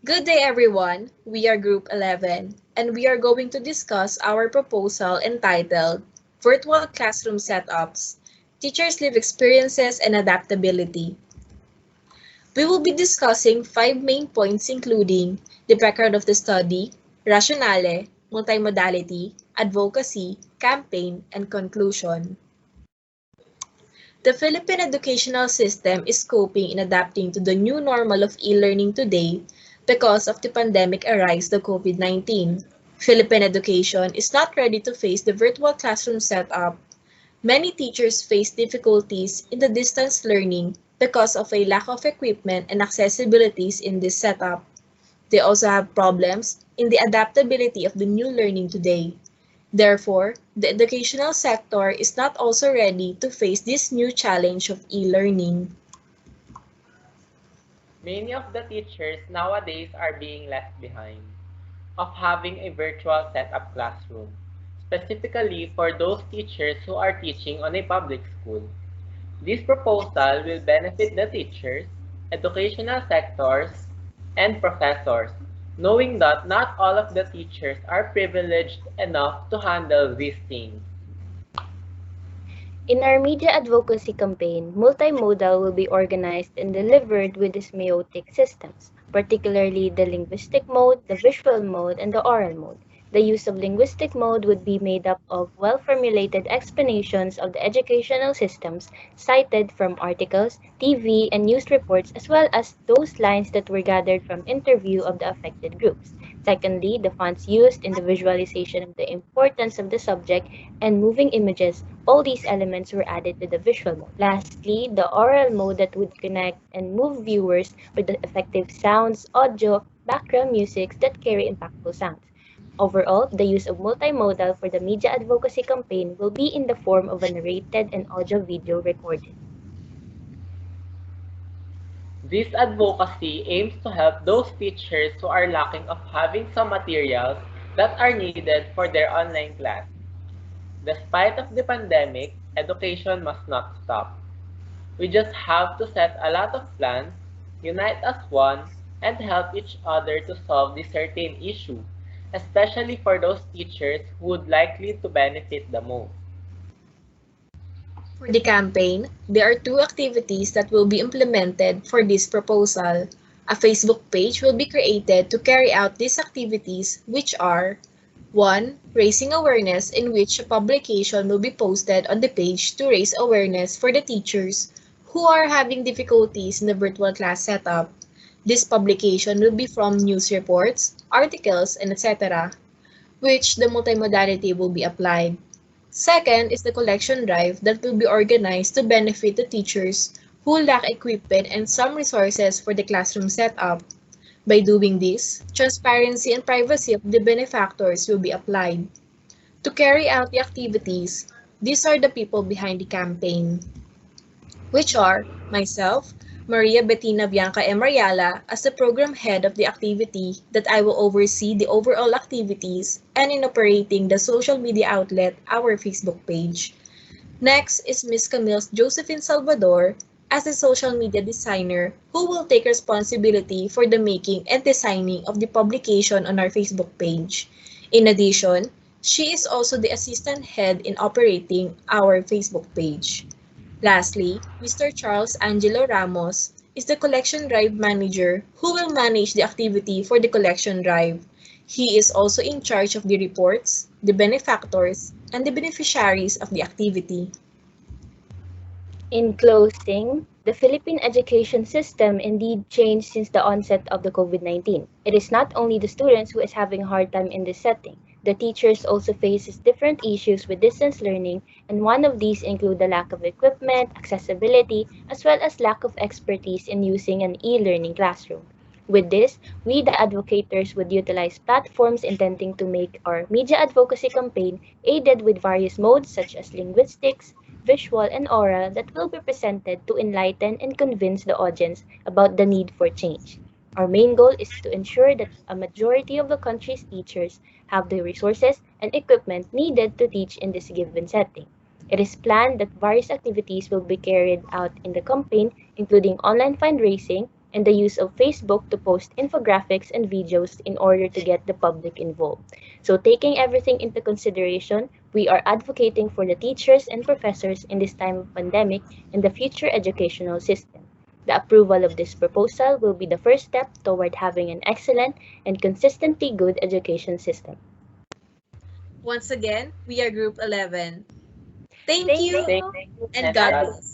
Good day, everyone. We are Group 11, and we are going to discuss our proposal entitled Virtual Classroom Setups, Teachers' Live Experiences and Adaptability. We will be discussing 5 main points including the background of the study, rationale, multimodality, advocacy, campaign, and conclusion. The Philippine educational system is coping in adapting to the new normal of e-learning today because of the pandemic arise the COVID-19. Philippine education is not ready to face the virtual classroom setup. Many teachers face difficulties in the distance learning because of a lack of equipment and accessibilities in this setup. They also have problems in the adaptability of the new learning today. Therefore, the educational sector is not also ready to face this new challenge of e-learning. Many of the teachers nowadays are being left behind of having a virtual setup classroom, specifically for those teachers who are teaching on a public school. This proposal will benefit the teachers, educational sectors, and professors, knowing that not all of the teachers are privileged enough to handle these things. In our media advocacy campaign, multimodal will be organized and delivered with semiotic systems, particularly the linguistic mode, the visual mode, and the oral mode. The use of linguistic mode would be made up of well-formulated explanations of the educational systems cited from articles, TV, and news reports, as well as those lines that were gathered from interview of the affected groups. Secondly, the fonts used in the visualization of the importance of the subject and moving images, all these elements were added to the visual mode. Lastly, the oral mode that would connect and move viewers with the effective sounds, audio, background music that carry impactful sounds. Overall, the use of multimodal for the media advocacy campaign will be in the form of a narrated and audio-video recording. This advocacy aims to help those teachers who are lacking of having some materials that are needed for their online class. Despite of the pandemic, education must not stop. We just have to set a lot of plans, unite as one, and help each other to solve this certain issue, especially for those teachers who would likely to benefit the most. For the campaign, there are 2 activities that will be implemented for this proposal. A Facebook page will be created to carry out these activities, which are 1. Raising awareness, in which a publication will be posted on the page to raise awareness for the teachers who are having difficulties in the virtual class setup. This publication will be from news reports, articles, and etc., which the multimodality will be applied. Second is the collection drive that will be organized to benefit the teachers who lack equipment and some resources for the classroom setup. By doing this, transparency and privacy of the benefactors will be applied. To carry out the activities, these are the people behind the campaign, which are myself, Maria Bettina Vianca and Rayala as the program head of the activity that I will oversee the overall activities and in operating the social media outlet, our Facebook page. Next is Ms. Camille Josephine Salvador as a social media designer who will take responsibility for the making and designing of the publication on our Facebook page. In addition, she is also the assistant head in operating our Facebook page. Lastly, Mr. Charles Angelo Ramos is the collection drive manager who will manage the activity for the collection drive. He is also in charge of the reports, the benefactors, and the beneficiaries of the activity. In closing, the Philippine education system indeed changed since the onset of the COVID-19. It is not only the students who is having a hard time in this setting. The teachers also faces different issues with distance learning, and one of these include the lack of equipment, accessibility, as well as lack of expertise in using an e-learning classroom. With this, we the advocators would utilize platforms intending to make our media advocacy campaign aided with various modes such as linguistics, visual, and oral that will be presented to enlighten and convince the audience about the need for change. Our main goal is to ensure that a majority of the country's teachers have the resources and equipment needed to teach in this given setting. It is planned that various activities will be carried out in the campaign, including online fundraising, and the use of Facebook to post infographics and videos in order to get the public involved. So, taking everything into consideration, we are advocating for the teachers and professors in this time of pandemic and the future educational system. The approval of this proposal will be the first step toward having an excellent and consistently good education system. Once again, we are Group 11. Thank Thank you Thank you. you and and God God bless.